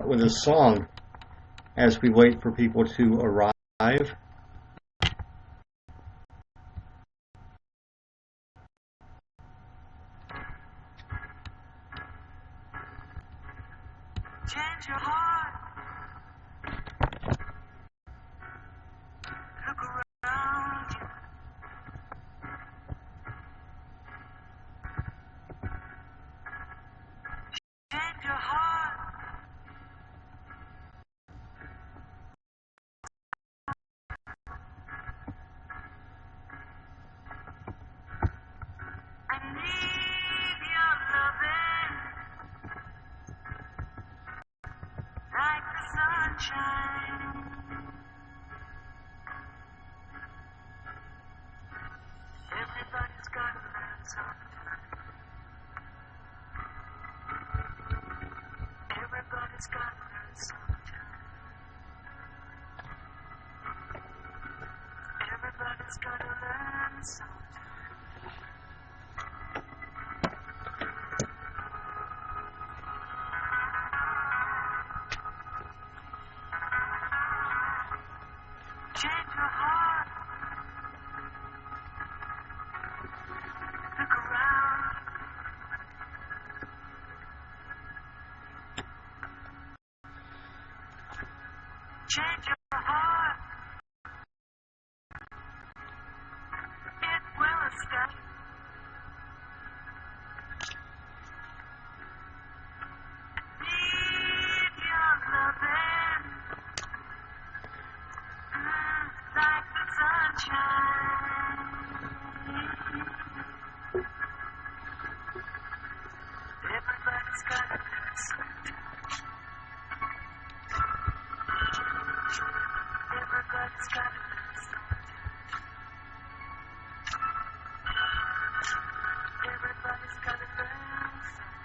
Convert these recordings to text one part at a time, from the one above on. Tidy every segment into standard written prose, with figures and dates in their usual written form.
with a song as we wait for people to arrive. Change your heart. Look around you. Change your heart. I need your loving like the sunshine. Everybody's got to learn sometime. Everybody's got to learn sometime. Everybody's got to learn sometime. Change your heart. Look around. Change your heart. It will escape. Need your loving like the sunshine. Everybody's got to learn sometime. Everybody's got to learn sometime. Everybody's got to learn sometime.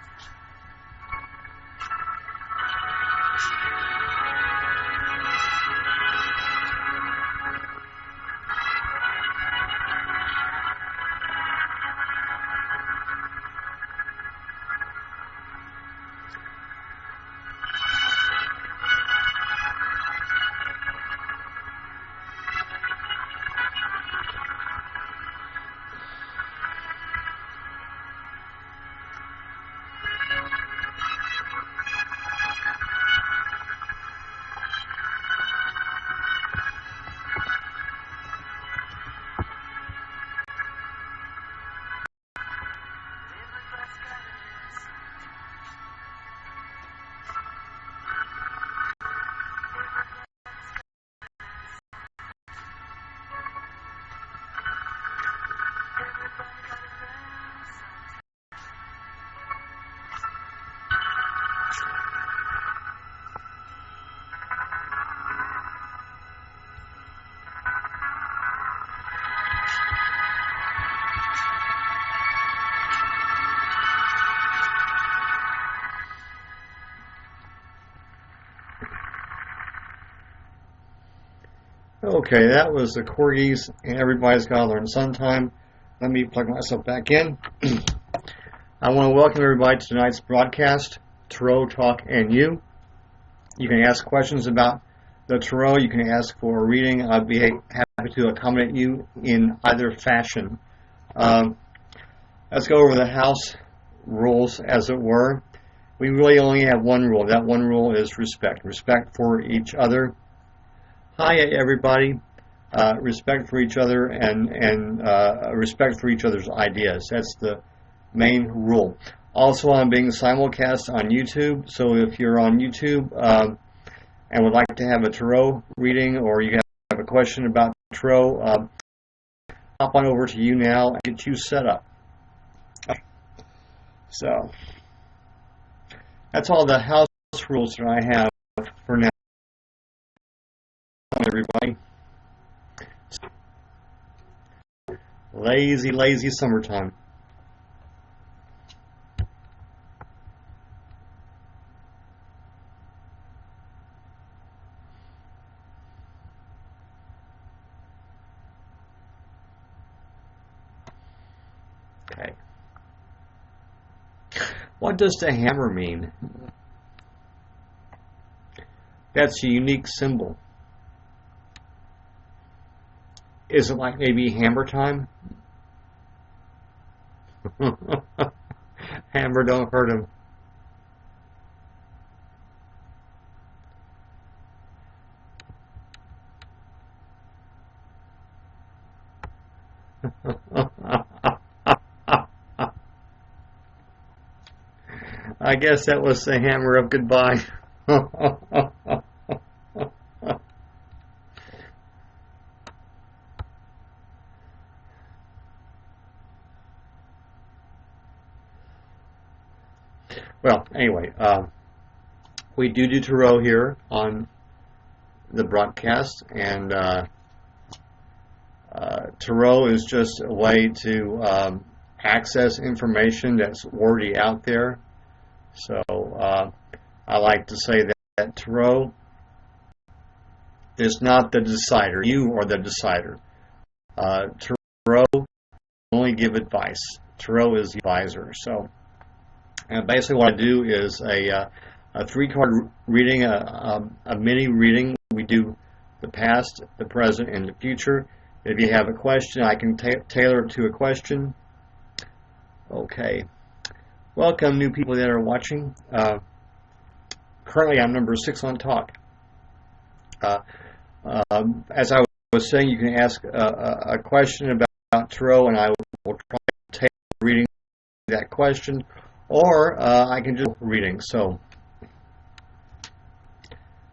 Okay, that was the Corgis, and everybody's got to learn sometime. Let me plug myself back in. I want to welcome everybody to tonight's broadcast, Tarot Talk and You. You can ask questions about the Tarot. You can ask for a reading. I'd be happy to accommodate you in either fashion. Let's go over the house rules, as it were. We really only have one rule. That one rule is respect. Respect for each other. Hi, everybody. Respect for each other and respect for each other's ideas. That's the main rule. Also, I'm being simulcast on YouTube, so if you're on YouTube and would like to have a tarot reading, or you have a question about tarot, hop on over to YouNow and get you set up. So, that's all the house rules that I have for now, everybody. Lazy, lazy summertime. Okay. What does the hammer mean? That's a unique symbol. Is it like maybe hammer time? Hammer don't hurt him. I guess that was the hammer of goodbye. Well, anyway, we do tarot here on the broadcast, and tarot is just a way to access information that's already out there. So I like to say that tarot is not the decider. You are the decider. Tarot only give advice. Tarot is the advisor. So, and basically what I do is a 3-card reading, a mini reading. We do the past, the present, and the future. If you have a question, I can tailor it to a question. Okay. Welcome, new people that are watching. Currently, I'm number 6 on talk. As I was saying, you can ask a question about tarot, and I will try to tailor reading that question, or I can just reading. So,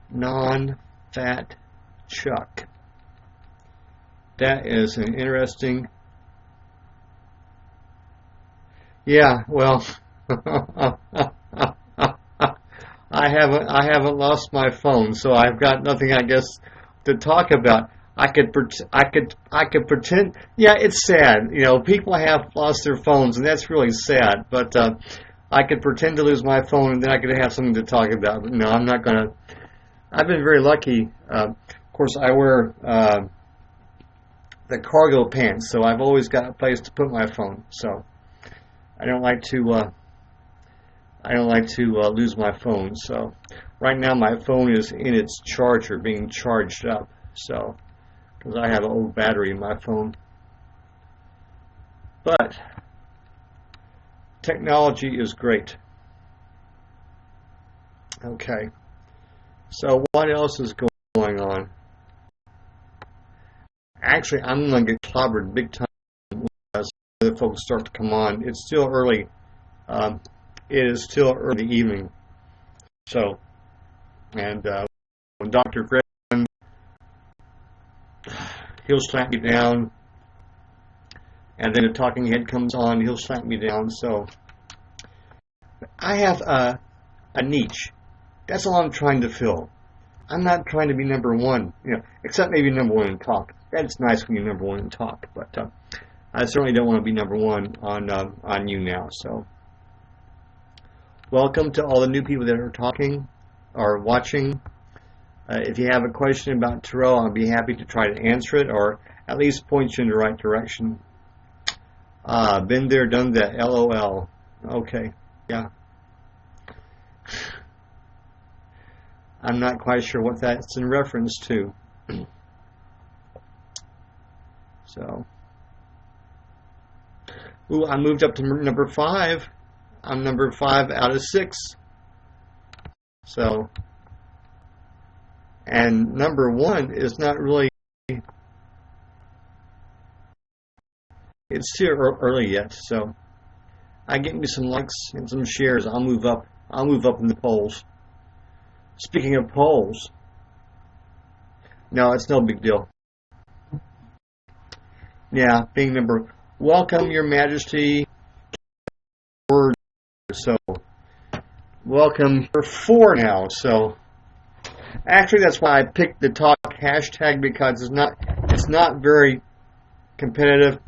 non-fat Chuck. That is an interesting. Yeah, well, I haven't lost my phone, so I've got nothing, I guess, to talk about. I could pretend. Yeah, it's sad. You know, people have lost their phones, and that's really sad. But I could pretend to lose my phone, and then I could have something to talk about. But no, I'm not gonna. I've been very lucky. Of course, I wear the cargo pants, so I've always got a place to put my phone. So I don't like to lose my phone. So right now my phone is in its charger, being charged up. So because I have an old battery in my phone. But technology is great. Okay. So what else is going on? Actually, I'm going to get clobbered big time as the folks start to come on. It's still early. It is still early evening. So, and when Dr. Griffin, he'll slap me down, and then a talking head comes on, he'll slap me down. So, I have a niche. That's all I'm trying to fill. I'm not trying to be number one, except maybe number one in talk. That's nice when you're number one in talk, but I certainly don't want to be number one on YouNow. So, welcome to all the new people that are talking or watching. If you have a question about tarot, I'll be happy to try to answer it, or at least point you in the right direction. Been there, done that. LOL. Okay, yeah. I'm not quite sure what that's in reference to. So, ooh, I moved up to number 5. I'm number 5 out of 6. So, and number 1 is not really. It's still early yet. So, I get me some likes and some shares. I'll move up. I'll move up in the polls. Speaking of polls, no, it's no big deal. Yeah, being number. Welcome, Your Majesty. Word. So, welcome. You're 4 now. So, actually, that's why I picked the talk hashtag, because it's not very competitive.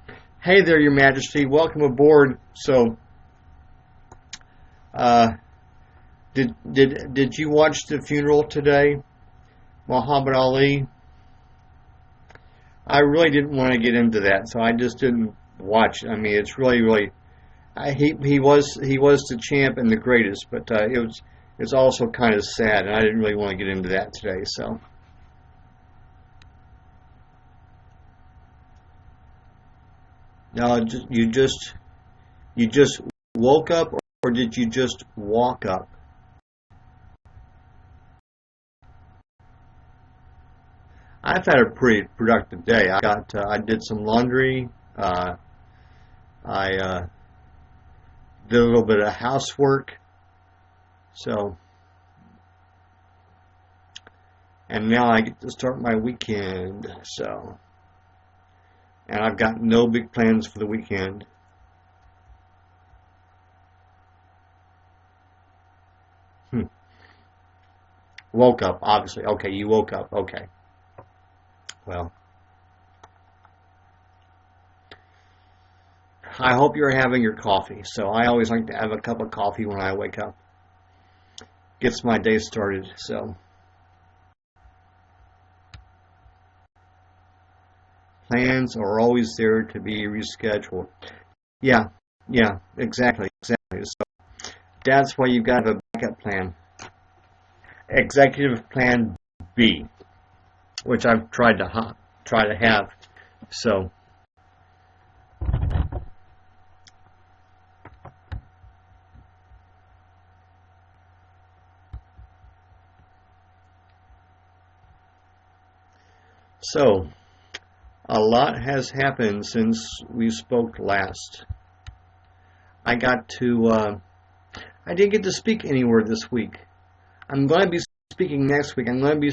Hey there, Your Majesty. Welcome aboard. So, did you watch the funeral today, Muhammad Ali? I really didn't want to get into that, so I just didn't watch. I mean, it's really, he was the champ and the greatest, but it it's also kind of sad, and I didn't really want to get into that today. So, now you just woke up, or did you just walk up? I've had a pretty productive day. I did some laundry. I did a little bit of housework. So, and now I get to start my weekend. So, and I've got no big plans for the weekend. Woke up, obviously. Okay, you woke up. Okay. Well, I hope you're having your coffee. So I always like to have a cup of coffee when I wake up. Gets my day started. So plans are always there to be rescheduled. Yeah, exactly. So that's why you've got to have a backup plan. Executive Plan B, which I've tried to have. So, a lot has happened since we spoke last. I didn't get to speak anywhere this week. I'm going to be speaking next week. I'm going to be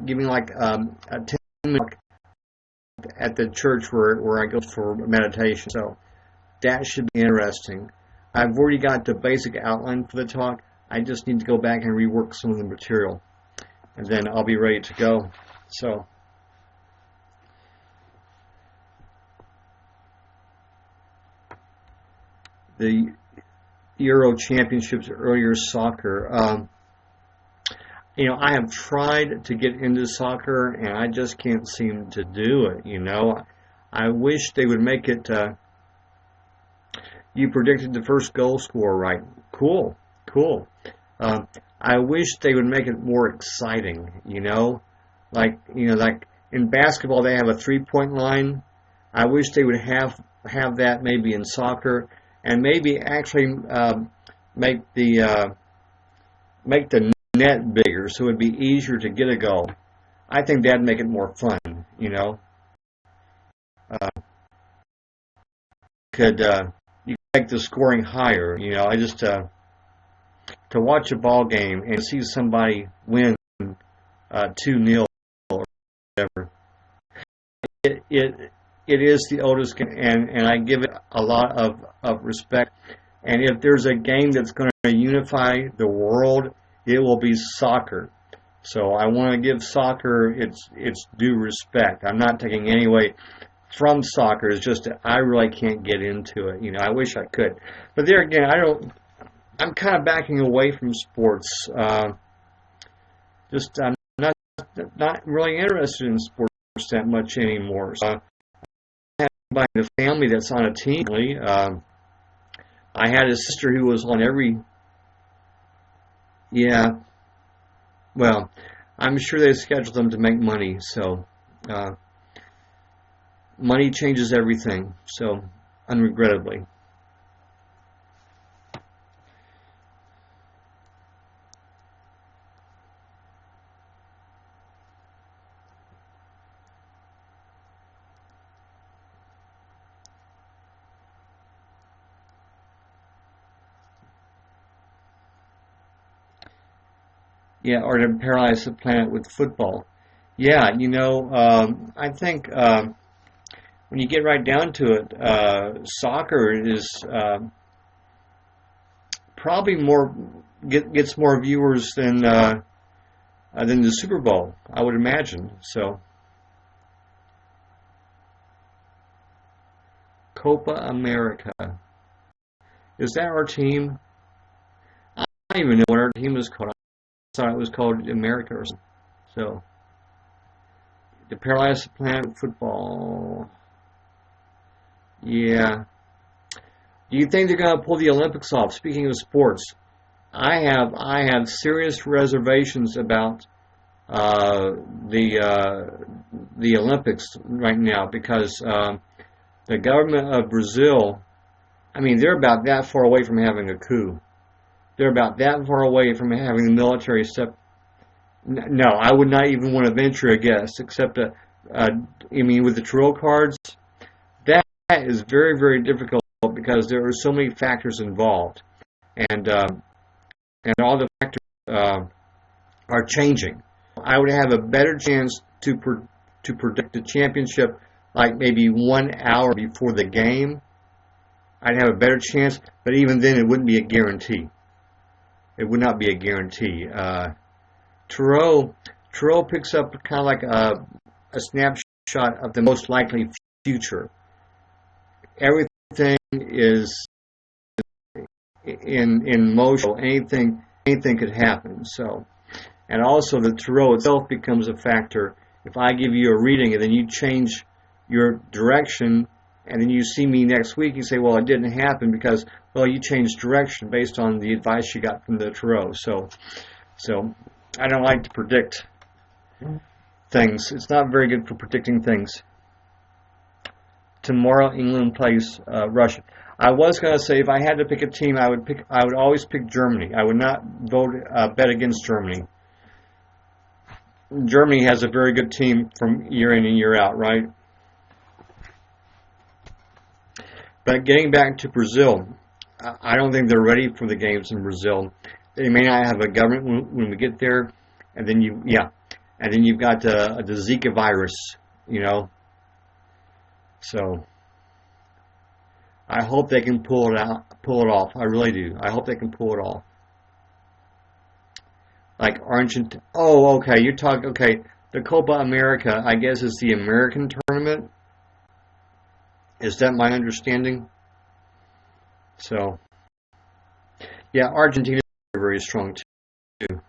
giving like a 10-minute at the church where I go for meditation. So that should be interesting. I've already got the basic outline for the talk. I just need to go back and rework some of the material, and then I'll be ready to go. So the Euro Championships, earlier soccer. I have tried to get into soccer, and I just can't seem to do it. I wish they would make it. You predicted the first goal scorer right. Cool. I wish they would make it more exciting. Like in basketball they have a 3-point line. I wish they would have that maybe in soccer, and maybe actually make the net bigger so it'd be easier to get a goal. I think that'd make it more fun. Could you make the scoring higher? I just to watch a ball game and see somebody win 2-0 or whatever. It is the oldest game, and I give it a lot of respect. And if there's a game that's going to unify the world, it will be soccer. So I want to give soccer its due respect. I'm not taking any away from soccer. It's just that I really can't get into it. I wish I could. But there again, I'm kind of backing away from sports. I'm not really interested in sports that much anymore. So I have anybody in the family that's on a team. I had a sister who was on every. Yeah, well, I'm sure they scheduled them to make money, so money changes everything, so unregrettably. Yeah, or to paralyze the planet with football. Yeah, I think when you get right down to it, soccer is probably gets more viewers than the Super Bowl, I would imagine. So, Copa America, is that our team? I don't even know what our team is called. I thought it was called America or something. So, the paralyze the planet with football. Yeah. Do you think they're going to pull the Olympics off? Speaking of sports, I have serious reservations about the Olympics right now because the government of Brazil, I mean, they're about that far away from having a coup. They're about that far away from having the military step. No, I would not even want to venture a guess, except I mean, with the tarot cards, that is very, very difficult because there are so many factors involved, and all the factors are changing. I would have a better chance to predict the championship like maybe 1 hour before the game. I'd have a better chance, but even then, it wouldn't be a guarantee. It would not be a guarantee. Tarot picks up kind of like a snapshot of the most likely future. Everything is in motion. Anything could happen. So, and also the tarot itself becomes a factor. If I give you a reading and then you change your direction, and then you see me next week, you say, well, it didn't happen because, well, you changed direction based on the advice you got from the tarot. So I don't like to predict things. It's not very good for predicting things. Tomorrow, England plays Russia. I was going to say if I had to pick a team, I would always pick Germany. I would not bet against Germany. Germany has a very good team from year in and year out, right? But getting back to Brazil, I don't think they're ready for the games in Brazil. They may not have a government when we get there, and then you've got the Zika virus, you know. So I hope they can pull it off. I really do. I hope they can pull it off. Like Argentina. Oh, okay. Okay. The Copa America, I guess, is the American tournament. Is that my understanding? So, yeah, Argentina is very strong too.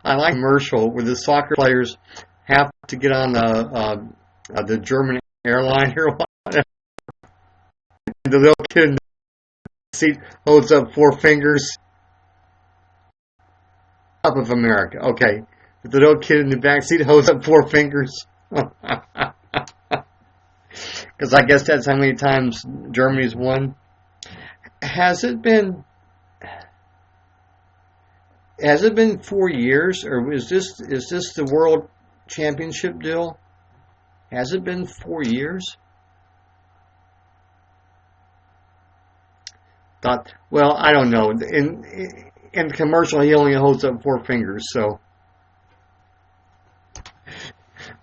I like a commercial where the soccer players have to get on the German airline or whatever. And the little kid in the seat holds up 4 fingers. Up of America, okay. But the little kid in the back seat holds up 4 fingers. Because I guess that's how many times Germany's won. Has it been 4 years, or is this the World Championship deal? Has it been 4 years? Well, I don't know. In the commercial, he only holds up 4 fingers, so.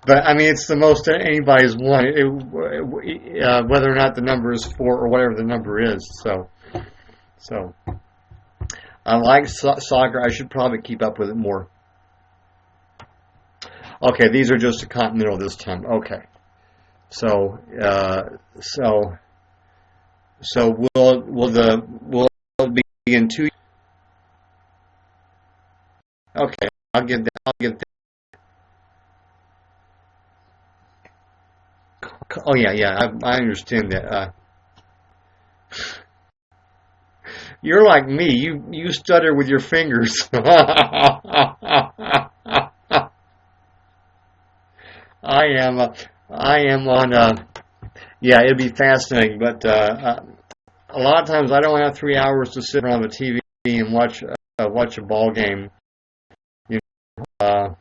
But, I mean, it's the most that anybody's won, whether or not the number is 4 or whatever the number is. So I like soccer. I should probably keep up with it more. Okay, these are just a continental this time. Okay. So will it be in 2 years? Okay, I'll get that. Oh yeah, I understand that. You're like me. You stutter with your fingers. I am on. Yeah, it'd be fascinating, but a lot of times I don't have 3 hours to sit around the TV and watch a ball game. You know,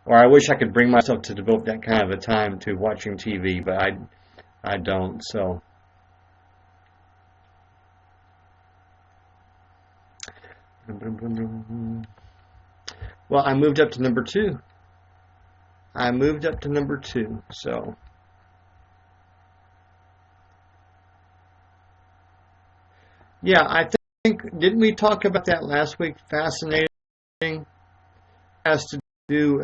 or I wish I could bring myself to devote that kind of a time to watching TV, but I don't. So. Well, I moved up to number 2. So. Yeah, I think, didn't we talk about that last week? Fascinating. Has to do,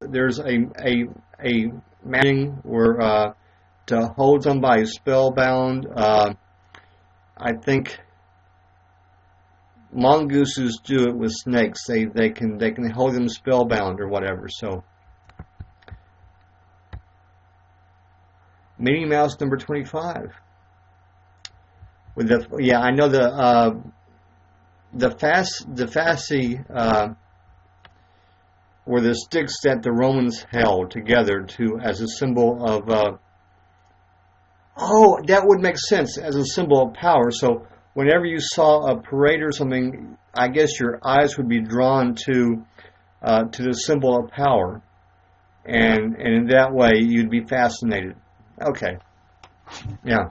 there's a matching where to hold somebody spellbound. I think mongooses do it with snakes. They can hold them spellbound or whatever. So, Minnie Mouse number 25. with the I know the fasci were the sticks that the Romans held together to as a symbol of that would make sense, as a symbol of power. So whenever you saw a parade or something, I guess your eyes would be drawn to the symbol of power, and in that way you'd be fascinated. Okay, yeah.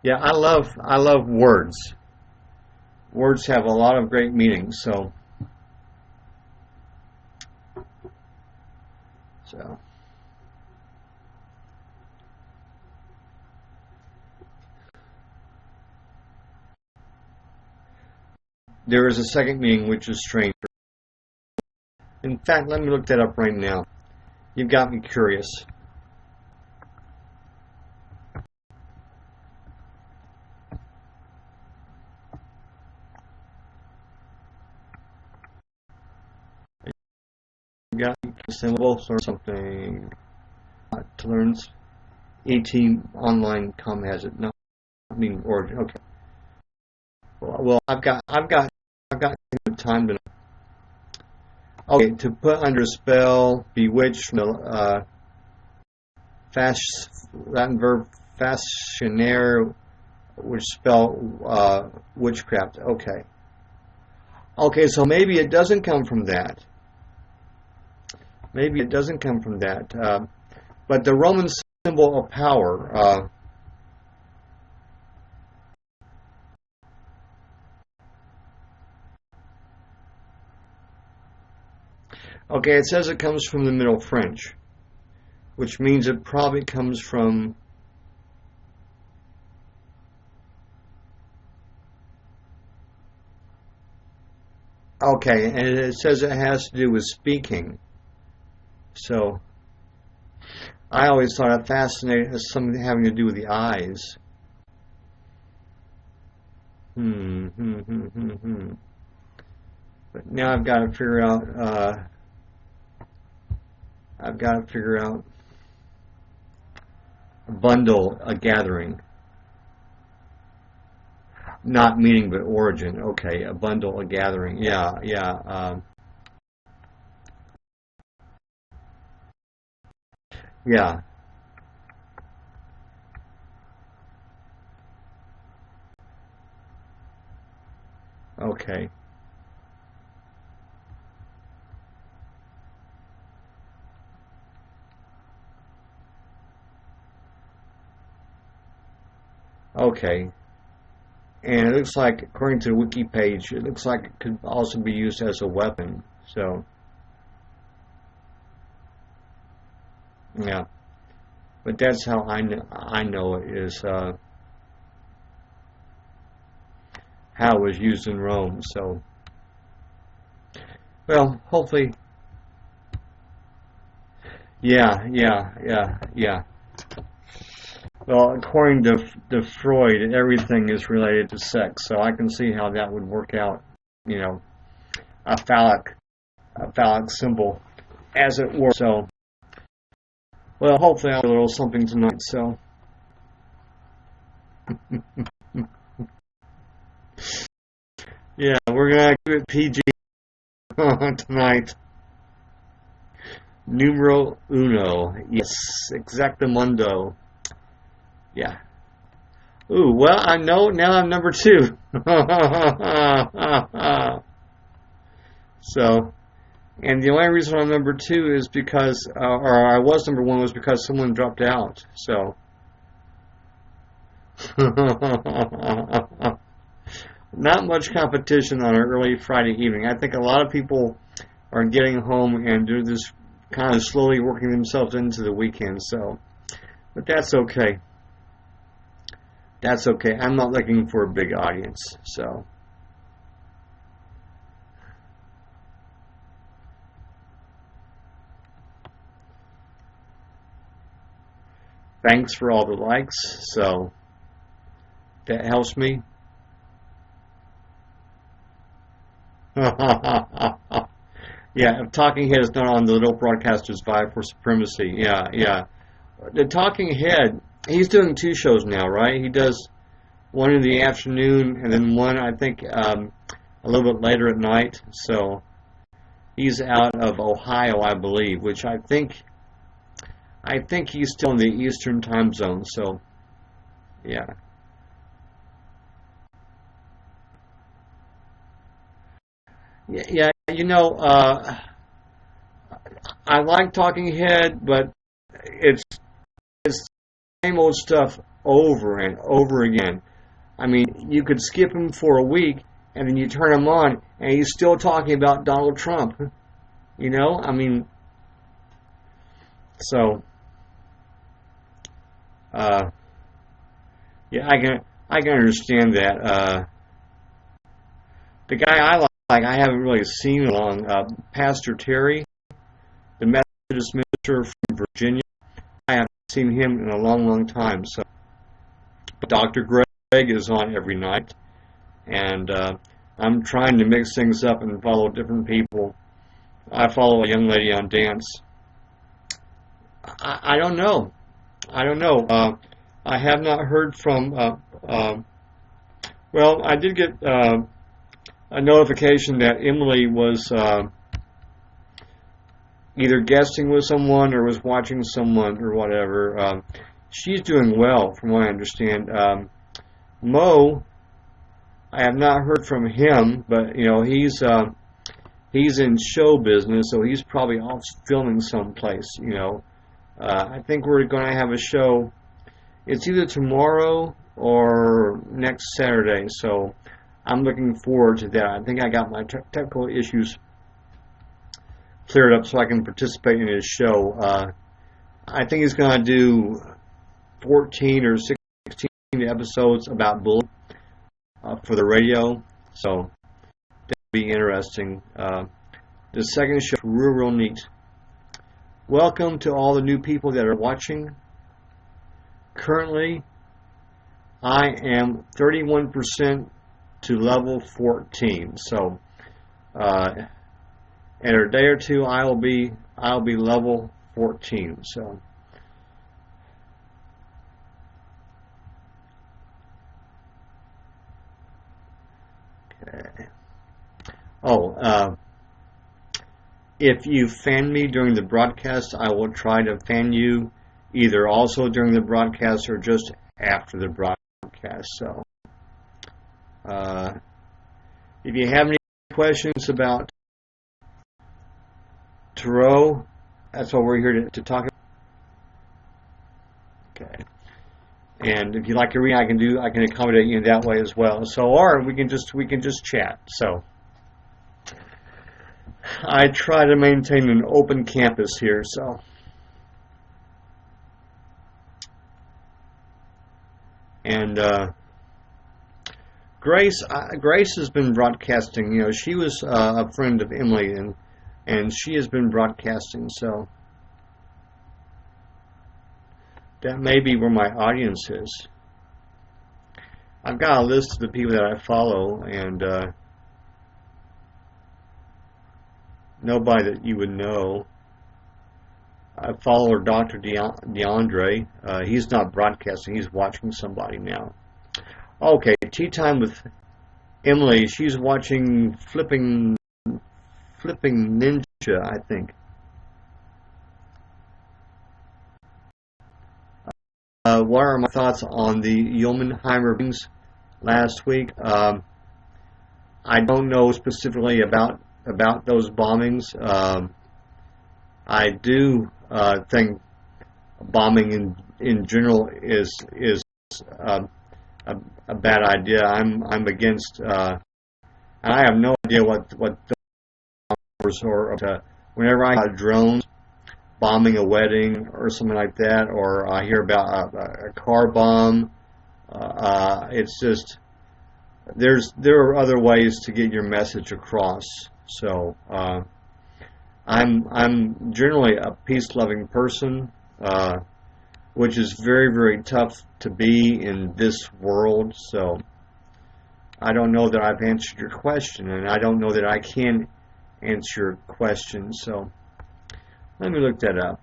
I love words. Words have a lot of great meanings. So there is a second meaning, which is stranger. In fact, let me look that up right now. You've got me curious. You got symbols or something to learn. 18 online com has it. No, I mean origin. Okay. Well, I've got time to. Okay, to put under spell, bewitch, Latin verb fascinare, which spell witchcraft. Okay, so maybe it doesn't come from that. Maybe it doesn't come from that. But the Roman symbol of power. Okay, it says it comes from the Middle French, which means it probably comes from. Okay, and it says it has to do with speaking. So, I always thought it fascinating as something having to do with the eyes. But now I've got to figure out. A bundle, a gathering. Not meaning, but origin. Okay, a bundle, a gathering. Yeah. Yeah. Okay. Okay. And it looks like, according to the wiki page, it looks like it could also be used as a weapon. So, yeah. But that's how I know it is, how it was used in Rome. So, well, hopefully, yeah. Well, according to Freud, everything is related to sex, so I can see how that would work out. You know, a phallic symbol, as it were. So, well, hopefully I'll do a little something tonight. So, yeah, we're gonna keep it PG tonight. Numero uno, yes, exactamundo. Yeah. Ooh, well, I know now I'm number 2. So, and the only reason I'm number 2 is because, or I was number 1 was because someone dropped out. So, not much competition on an early Friday evening. I think a lot of people are getting home and do this kind of slowly working themselves into the weekend. So, but that's okay. That's okay. I'm not looking for a big audience, so. Thanks for all the likes, so that helps me. Yeah, if Talking Head is not on the Little Broadcasters Vibe for Supremacy, yeah. The Talking Head, he's doing 2 shows now, right? He does one in the afternoon, and then one, I think, a little bit later at night. So he's out of Ohio, I believe, which I think he's still in the Eastern time zone. So yeah. Yeah, I like Talking Head, but it's the same old stuff over and over again. I mean, you could skip him for a week, and then you turn him on, and he's still talking about Donald Trump. I mean, so yeah, I can understand that. The guy I like, I haven't really seen long. Pastor Terry, the Methodist minister from Virginia. I haven't seen him in a long, long time. So, Dr. Greg is on every night, and I'm trying to mix things up and follow different people. I follow a young lady on dance. I don't know. I don't know. I have not heard from. Well, I did get a notification that Emily was either guesting with someone or was watching someone or whatever. She's doing well, from what I understand. Mo, I have not heard from him, but he's in show business, so he's probably off filming someplace. I think we're going to have a show. It's either tomorrow or next Saturday, so I'm looking forward to that. I think I got my technical issues cleared up so I can participate in his show. I think he's going to do 14 or 16 episodes about bullying for the radio, so that'll be interesting. The second show is real neat. Welcome to all the new people that are watching. Currently, I am 31% to level 14. So, in a day or two, I'll be level 14. So, okay. Oh, if you fan me during the broadcast, I will try to fan you either also during the broadcast or just after the broadcast. So, if you have any questions about tarot, that's what we're here to talk about. Okay. And if you like a reading, I can accommodate you in that way as well. So, or we can just chat. So, I try to maintain an open campus here. So, and Grace has been broadcasting. She was a friend of Emily, and she has been broadcasting. So that may be where my audience is. I've got a list of the people that I follow, and nobody that you would know. I follow Dr. DeAndre. He's not broadcasting. He's watching somebody now. Okay, tea time with Emily. She's watching Flipping Ninja, I think. What are my thoughts on the Yeomanheimer bombings last week? I don't know specifically about those bombings. I do think bombing in general is a bad idea. I'm against. And I have no idea what those or whenever I got drones bombing a wedding or something like that, or I hear about a car bomb. It's just there are other ways to get your message across. So I'm generally a peace-loving person, which is very, very tough to be in this world. So I don't know that I've answered your question, and I don't know that I can answer your question. So let me look that up.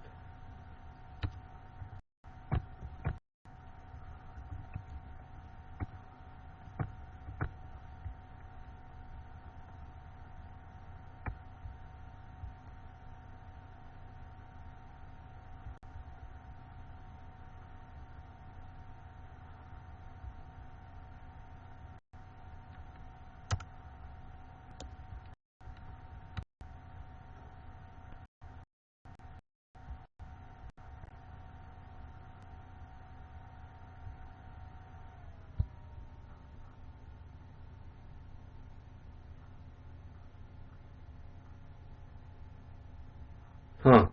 Huh.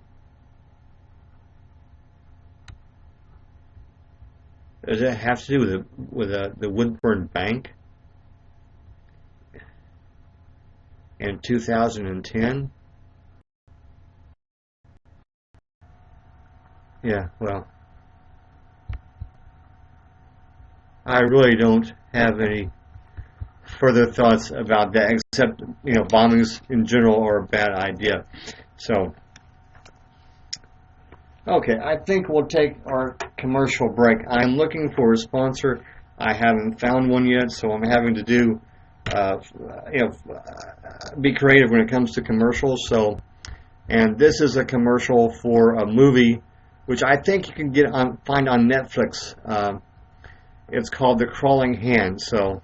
Does it have to do with the Woodburn Bank in 2010? Yeah, well, I really don't have any further thoughts about that, except, bombings in general are a bad idea. So, okay, I think we'll take our commercial break. I'm looking for a sponsor. I haven't found one yet, so I'm having to do, be creative when it comes to commercials. So, and this is a commercial for a movie, which I think you can find on Netflix. It's called The Crawling Hand. So.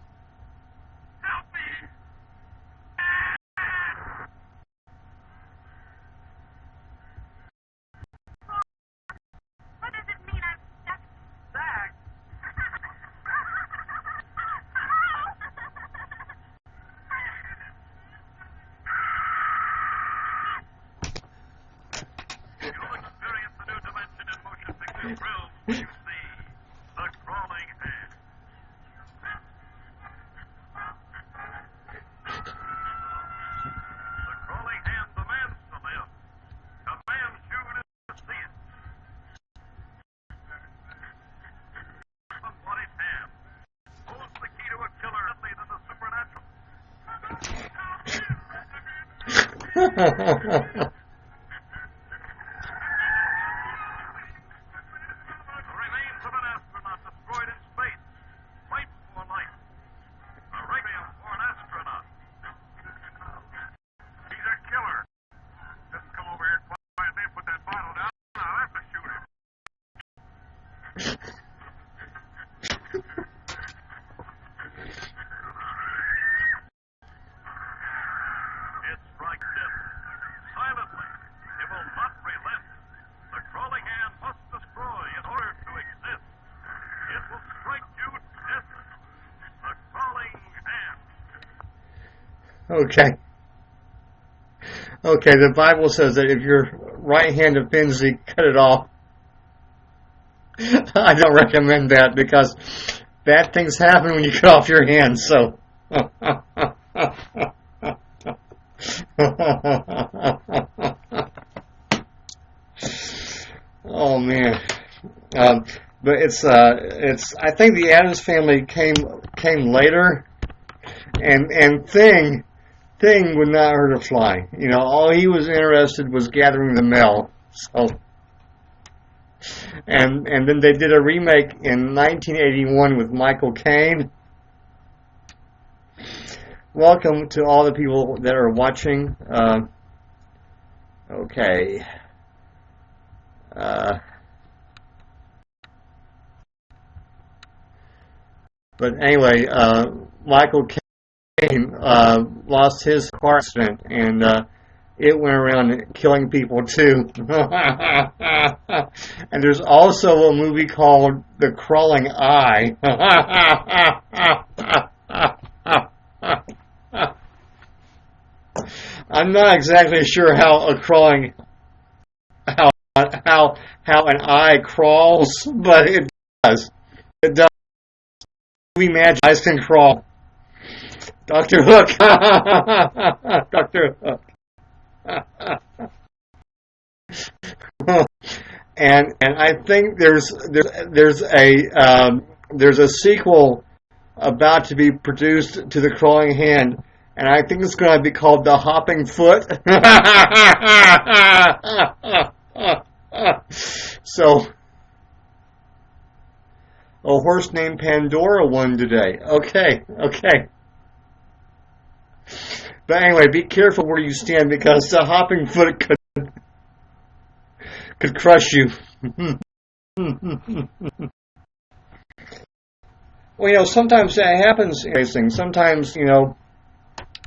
Okay. Okay, the Bible says that if your right hand offends thee, cut it off. I don't recommend that because bad things happen when you cut off your hand, so. Oh man. But it's I think the Addams Family came later, and Thing would not hurt a fly. All he was interested was gathering the mail. So, and then they did a remake in 1981 with Michael Caine. Welcome to all the people that are watching. Okay. But anyway, Michael Caine lost his car accident, and it went around killing people too. And there's also a movie called The Crawling Eye. I'm not exactly sure how an eye crawls, but it does. It does. Movie magic, eyes can crawl. Dr. Hook. Dr. Hook. And I think there's a sequel about to be produced to The Crawling Hand, and I think it's going to be called The Hopping Foot. So, a horse named Pandora won today. Okay. But anyway, be careful where you stand because the hopping foot could crush you. Well, sometimes that happens in racing. Sometimes,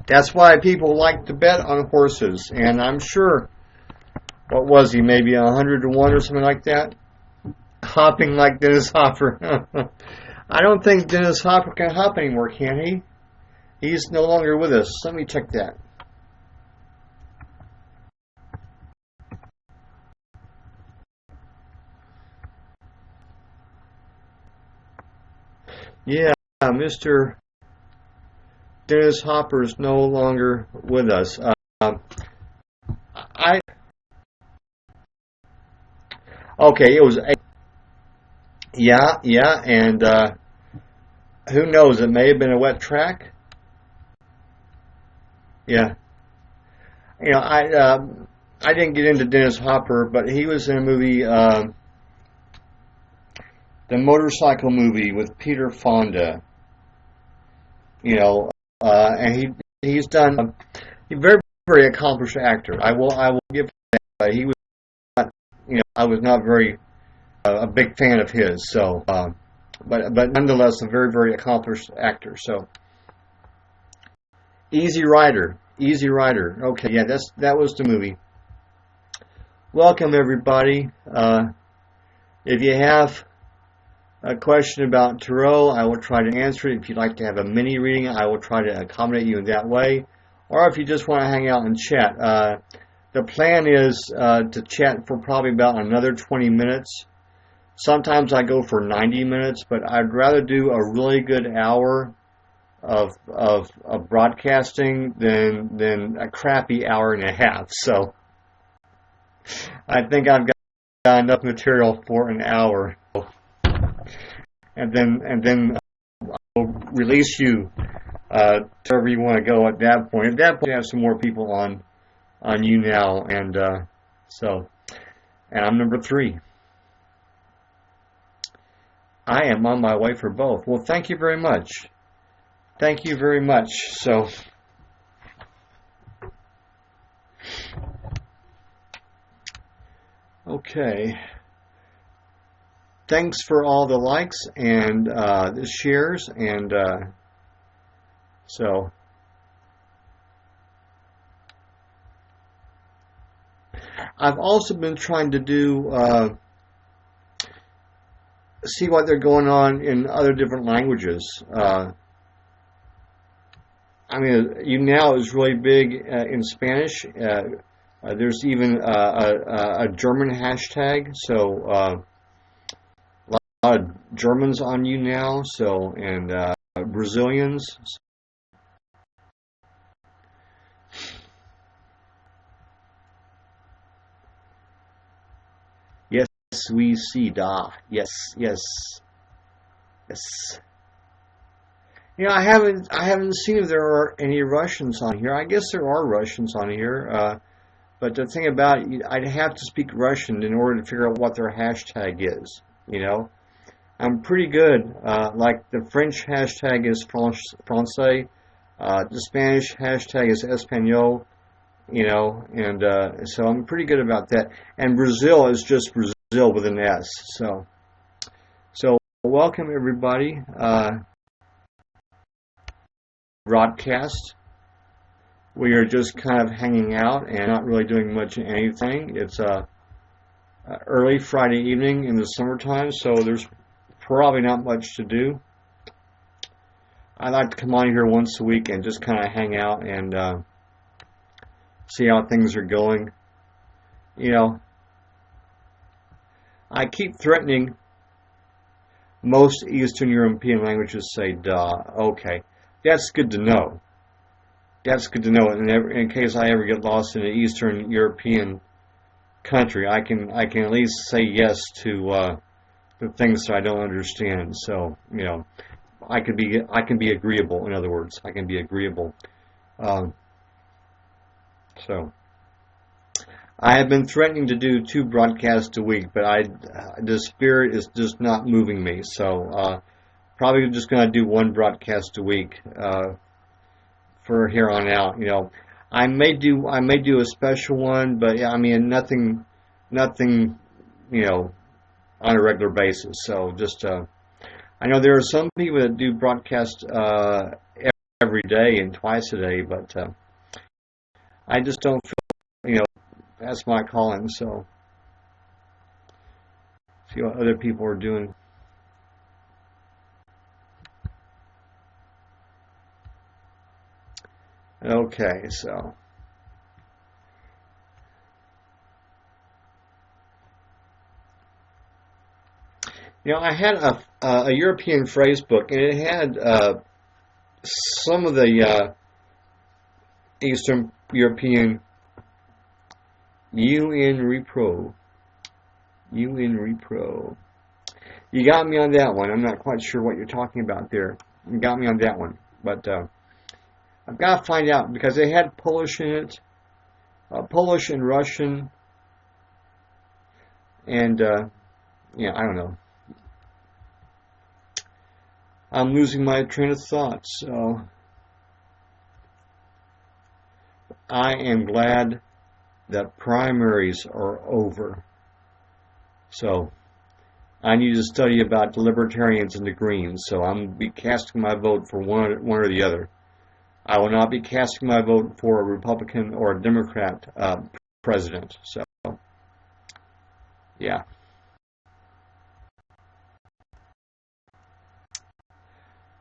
that's why people like to bet on horses. And I'm sure, what was he, maybe 100-1 or something like that? Hopping like Dennis Hopper. I don't think Dennis Hopper can hop anymore, can he? He's no longer with us. Let me check that. Yeah, Mr. Dennis Hopper is no longer with us. I okay, it was yeah, and who knows? It may have been a wet track. Yeah, I didn't get into Dennis Hopper, but he was in a movie, the motorcycle movie with Peter Fonda. And he's done. He's a very very accomplished actor. I will give him that. He was not, I was not very a big fan of his. So, but nonetheless, a very very accomplished actor. So, Easy Rider, Easy Rider. Okay, yeah, that was the movie. Welcome everybody. If you have a question about Tarot, I will try to answer it. If you'd like to have a mini reading, I will try to accommodate you in that way. Or if you just want to hang out and chat. The plan is to chat for probably about another 20 minutes. Sometimes I go for 90 minutes, but I'd rather do a really good hour of broadcasting than a crappy hour and a half. So I think I've got enough material for an hour. And then I'll release you to wherever you want to go at that point. At that point, you have some more people on YouNow, and I'm number 3. I am on my way for both. Well, thank you very much. Thank you very much. So, okay. Thanks for all the likes and the shares, and so I've also been trying to do see what they're going on in other different languages. YouNow is really big in Spanish. There's even a German hashtag, so. A lot of Germans on YouNow, and Brazilians. Yes, we see da. Yes. I haven't seen if there are any Russians on here. I guess there are Russians on here, but the thing about it, I'd have to speak Russian in order to figure out what their hashtag is. I'm pretty good. Like the French hashtag is Francais, the Spanish hashtag is Español, and so I'm pretty good about that. And Brazil is just Brazil with an S. So welcome everybody. Broadcast. We are just kind of hanging out and not really doing much of anything. It's early Friday evening in the summertime, so there's probably not much to do. I like to come on here once a week and just kind of hang out and see how things are going. I keep threatening most Eastern European languages say duh. Okay, that's good to know. That's good to know. In case I ever get lost in an Eastern European country, I can at least say yes to the things that I don't understand. So I can be agreeable. In other words, I can be agreeable. So I have been threatening to do 2 broadcasts a week, but the spirit is just not moving me. So probably just going to do 1 broadcast a week for here on out. I may do a special one, but nothing on a regular basis. So just I know there are some people that do broadcast every day and twice a day, but I just don't feel that's my calling. So see what other people are doing. Okay, so I had a European phrase book, and it had some of the Eastern European UN Repro. UN Repro. You got me on that one. I'm not quite sure what you're talking about there. You got me on that one. But I've got to find out, because they had Polish in it, Polish and Russian, and I don't know. I'm losing my train of thought, so I am glad that primaries are over. So I need to study about the Libertarians and the Greens, so I'm going to be casting my vote for one or the other. I will not be casting my vote for a Republican or a Democrat president. So, yeah.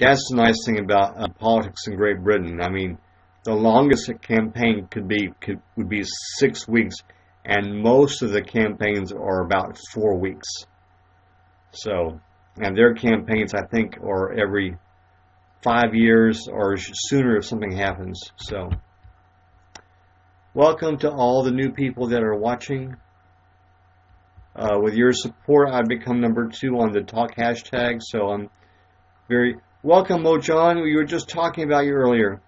That's the nice thing about politics in Great Britain. I mean, the longest a campaign would be 6 weeks, and most of the campaigns are about 4 weeks. So, and their campaigns, I think, are every 5 years or sooner if something happens. So, welcome to all the new people that are watching. With your support, I've become number 2 on the talk hashtag, so I'm very welcome, Mo John. We were just talking about you earlier.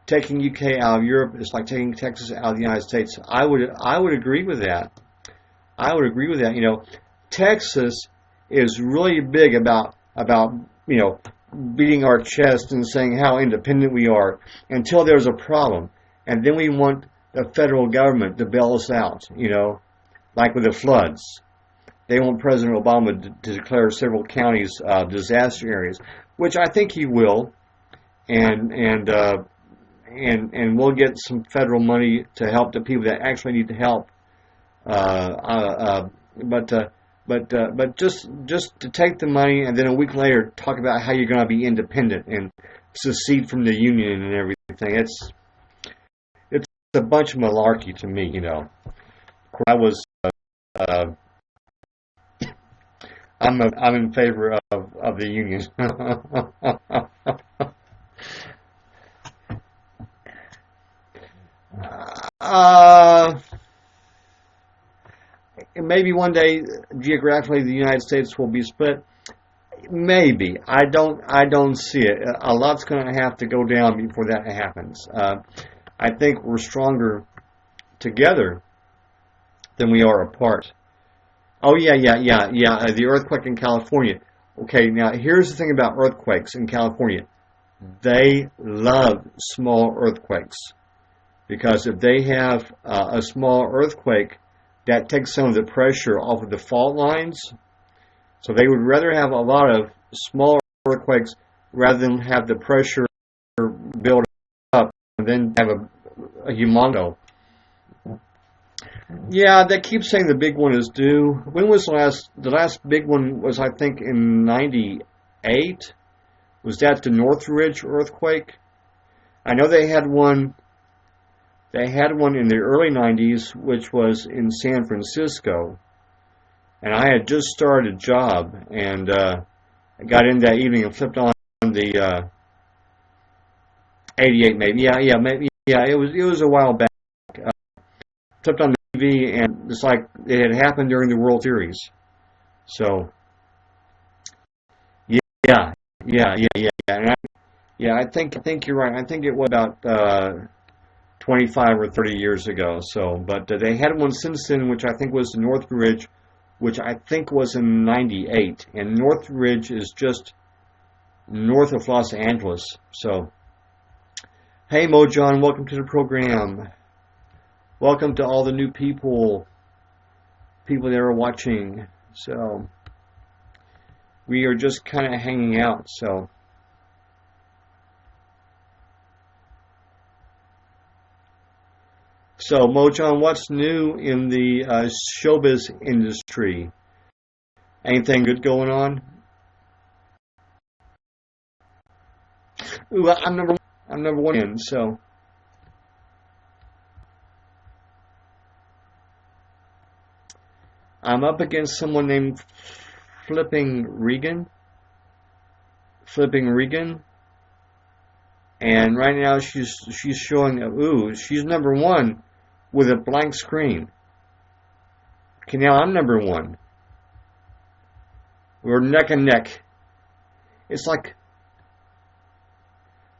Taking UK out of Europe is like taking Texas out of the United States. I would agree with that. I would agree with that. Texas is really big about beating our chest and saying how independent we are until there's a problem, and then we want the federal government to bail us out. Like with the floods. They want President Obama to declare several counties disaster areas, which I think he will, and we'll get some federal money to help the people that actually need the help. But just to take the money and then a week later talk about how you're going to be independent and secede from the union and everything. It's a bunch of malarkey to me. I was. I'm in favor of the union. Maybe one day geographically the United States will be split. Maybe. I don't see it. A lot's going to have to go down before that happens. I think we're stronger together than we are apart. Oh, yeah. The earthquake in California. Okay, now here's the thing about earthquakes in California. They love small earthquakes. Because if they have a small earthquake, that takes some of the pressure off of the fault lines. So they would rather have a lot of small earthquakes rather than have the pressure build up and then have a humongo. Yeah, they keep saying the big one is due. When was the last big one was, I think, in 98? Was that the Northridge earthquake? I know they had one in the early 90s, which was in San Francisco. And I had just started a job, and I got in that evening and flipped on the 88 maybe. It was a while back. Flipped on the TV, and it's like it had happened during the World Series. So, yeah. And I think you're right. I think it was about 25 or 30 years ago. So, but they had one since then, which I think was the Northridge, which I think was in 98. And Northridge is just north of Los Angeles. So, hey Mo John, welcome to the program. Welcome to all the new people that are watching. So, we are just kind of hanging out. So, Mo John, what's new in the showbiz industry? Anything good going on? Ooh, I'm number one in, so. I'm up against someone named Flipping Regan. And right now she's showing, she's number one with a blank screen. Okay, now I'm number one. We're neck and neck. It's like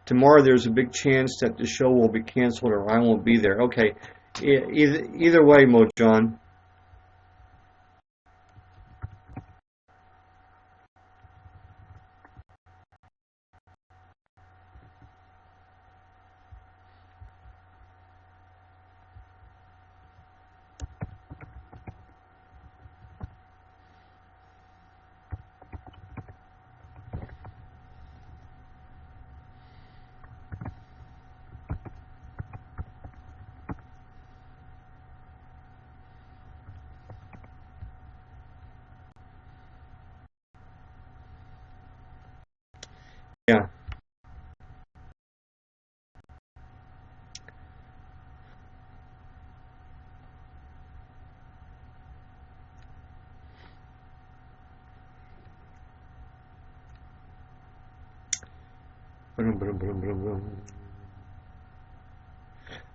tomorrow there's a big chance that the show will be canceled or I won't be there. Okay, either way, Mo John. Yeah.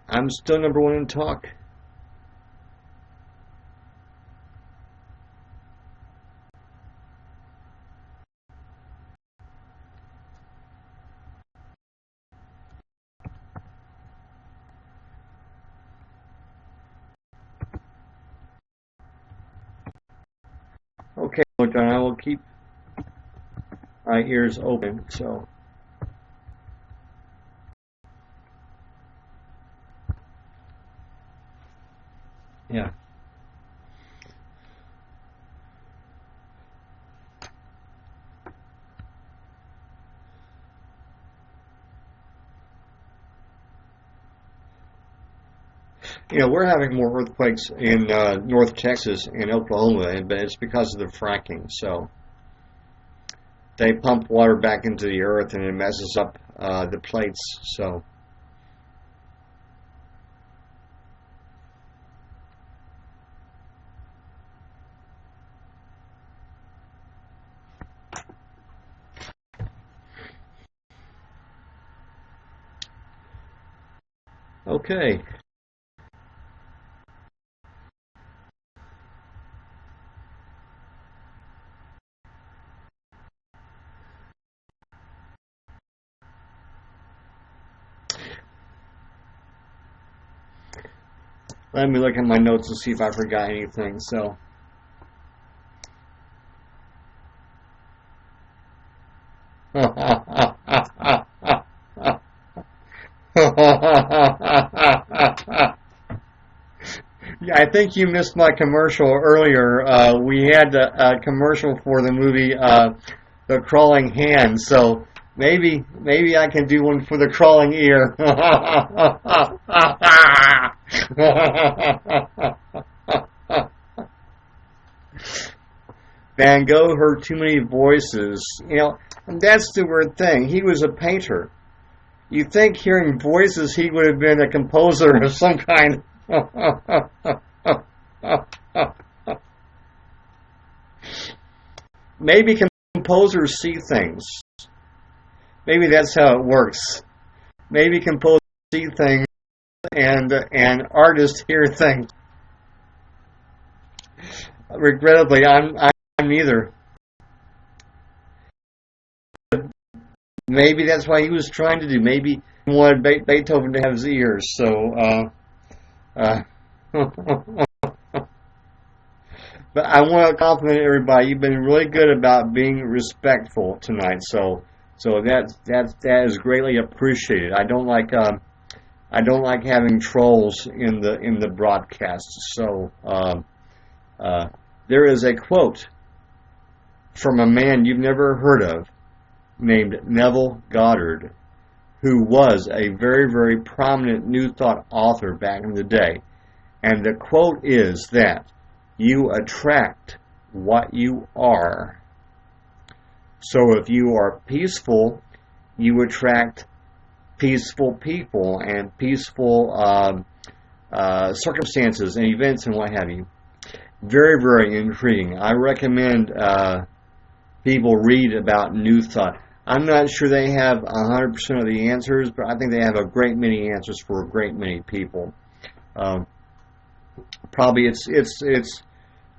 I'm still number one in talk. Okay, Mo John, I will keep my ears open, so. Yeah. You know, we're having more earthquakes in North Texas and Oklahoma, but it's because of the fracking. So they pump water back into the earth and it messes up the plates. So. Okay. Let me look at my notes and see if I forgot anything. So. Yeah, I think you missed my commercial earlier. We had a commercial for the movie The Crawling Hand, so maybe I can do one for the crawling ear. Van Gogh heard too many voices. You know, and that's the weird thing. He was a painter. You'd think hearing voices he would have been a composer of some kind. Maybe composers see things. Maybe that's how it works. Maybe composers see things and artists hear things. Regrettably, I'm neither. Maybe that's what he was trying to do. Maybe he wanted Beethoven to have his ears. So, but I want to compliment everybody. You've been really good about being respectful tonight. So that is greatly appreciated. I don't like having trolls in the broadcast. So there is a quote from a man you've never heard of, named Neville Goddard, who was a very, very prominent New Thought author back in the day. And the quote is that you attract what you are. So if you are peaceful, you attract peaceful people and peaceful circumstances and events and what have you. Very, very intriguing. I recommend people read about New Thought. I'm not sure they have 100% of the answers, but I think they have a great many answers for a great many people. Probably it's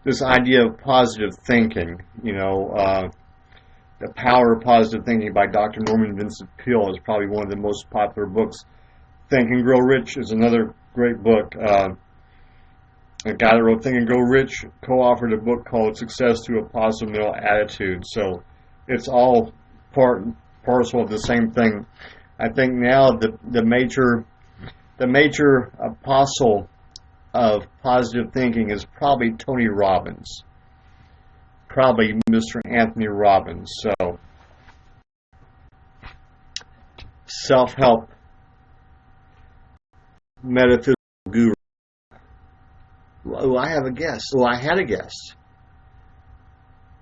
this idea of positive thinking. The Power of Positive Thinking by Dr. Norman Vincent Peale is probably one of the most popular books. Think and Grow Rich is another great book. A guy that wrote Think and Grow Rich co-authored a book called Success Through a Positive Mental Attitude. So it's all part and parcel of the same thing. I think now the major apostle of positive thinking is probably Tony Robbins. Probably Mr. Anthony Robbins. So self-help metaphysical guru. Oh, I have a guest. Oh, I had a guest.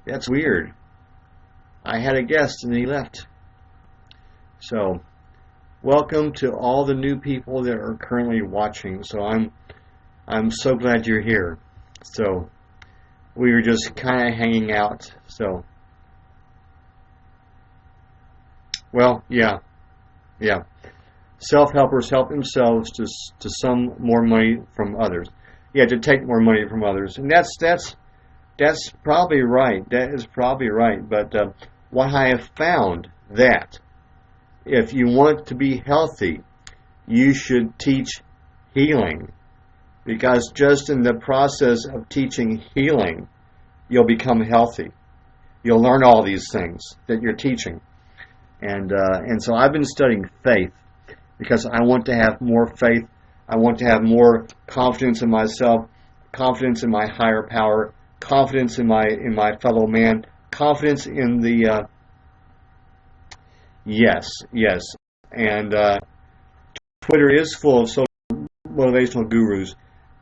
That's weird. I had a guest and he left. So, welcome to all the new people that are currently watching. So I'm so glad you're here. So, we were just kind of hanging out. So, well, yeah. Self-helpers help themselves to some more money from others. Yeah, to take more money from others, and that's probably right. That is probably right. But what I have found that if you want to be healthy, you should teach healing, because just in the process of teaching healing, you'll become healthy. You'll learn all these things that you're teaching, and so I've been studying faith because I want to have more faith. I want to have more confidence in myself, confidence in my higher power, confidence in my fellow man, confidence in the yes, and Twitter is full of social motivational gurus,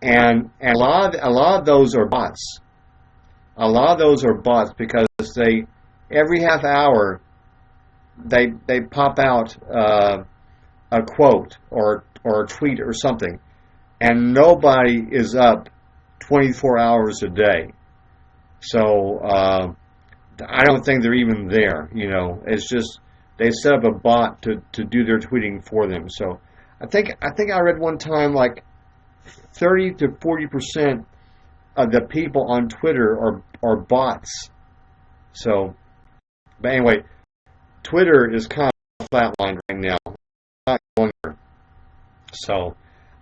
and a lot of those are bots. A lot of those are bots because they every half hour they pop out a quote or a tweet or something, and nobody is up 24 hours a day. So I don't think they're even there. It's just they set up a bot to do their tweeting for them. So I think I read one time like 30 to 40% of the people on Twitter are bots. So, but anyway, Twitter is kind of flatlined right now. Not going there. So,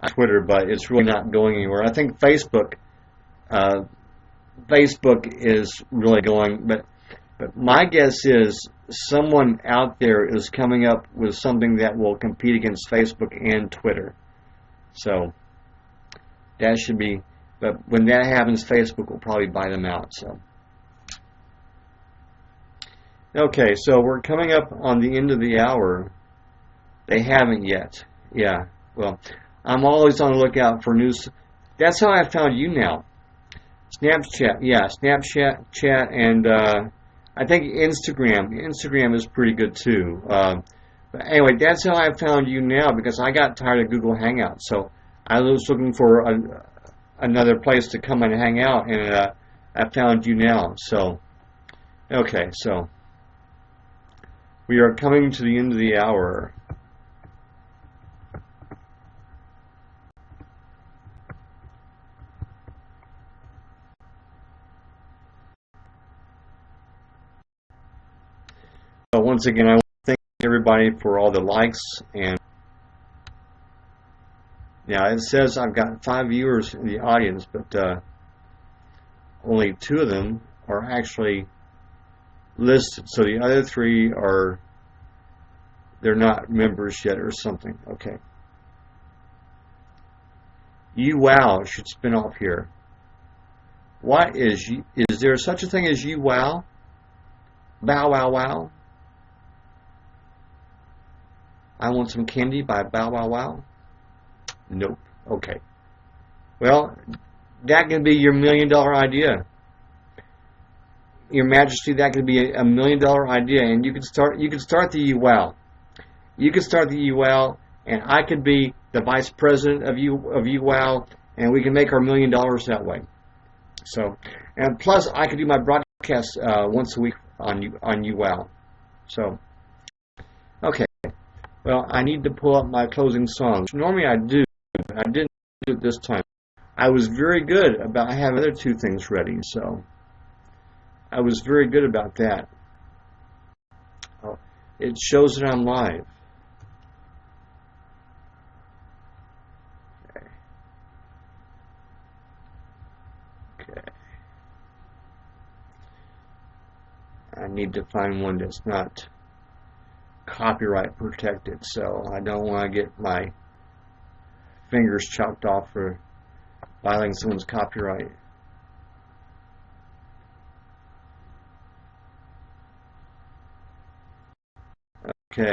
Twitter, but it's really not going anywhere. I think Facebook is really going, but my guess is someone out there is coming up with something that will compete against Facebook and Twitter. So that should be, but when that happens, Facebook will probably buy them out. So okay, so we're coming up on the end of the hour. They haven't yet. Yeah, well, I'm always on the lookout for news. That's how I found YouNow. Snapchat, and I think Instagram. Instagram is pretty good too. But anyway, that's how I found YouNow, because I got tired of Google Hangouts. So I was looking for another place to come and hang out, and I found YouNow. So, okay, so we are coming to the end of the hour. So once again, I want to thank everybody for all the likes, and now it says I've got 5 viewers in the audience, but only 2 of them are actually listed. So the other 3 they're not members yet or something. Okay. YouWow should spin off here. What is there such a thing as YouWow? Bow wow wow. I want some candy by Bow Wow Wow? Nope. Okay. Well, that can be your $1 million idea. Your Majesty, that could be a $1 million idea, and you could start the YouWow. You could start the YouWow, and I could be the vice president of YouWow, and we can make our $1 million that way. So, and plus I can do my broadcast once a week on YouNow. So, okay. Well, I need to pull up my closing song. Normally I do. I didn't do it this time. I was very good about having the other two things ready, so I was very good about that. Oh, it shows that I'm live. Okay. I need to find one that's not copyright protected, so I don't want to get my fingers chopped off for violating someone's copyright. Okay.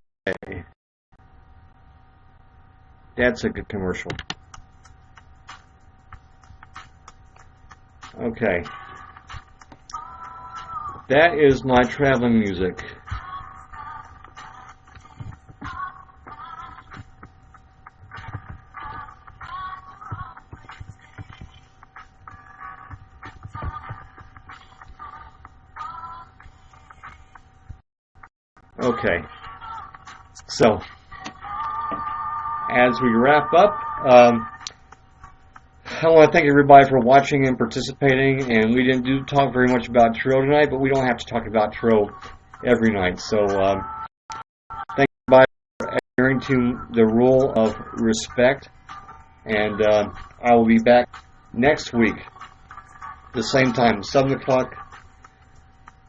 That's a good commercial. Okay. That is my traveling music. Okay, so as we wrap up, I want to thank everybody for watching and participating. And we didn't talk very much about Tarot tonight, but we don't have to talk about Tarot every night. So thank everybody for adhering to the rule of respect. And I will be back next week, the same time, 7 o'clock.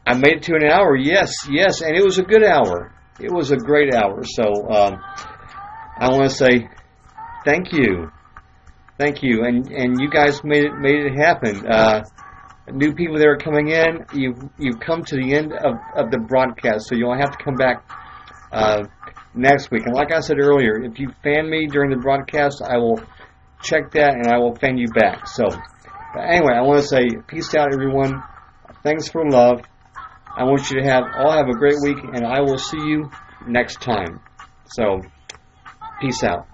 I made it to an hour, yes, and it was a good hour. It was a great hour. So I want to say thank you, and you guys made it happen. New people that are coming in, you've come to the end of the broadcast, so you'll have to come back next week. And like I said earlier, if you fan me during the broadcast, I will check that and I will fan you back. So anyway, I want to say peace out, everyone. Thanks for love. I want you to all have a great week, and I will see you next time. So, peace out.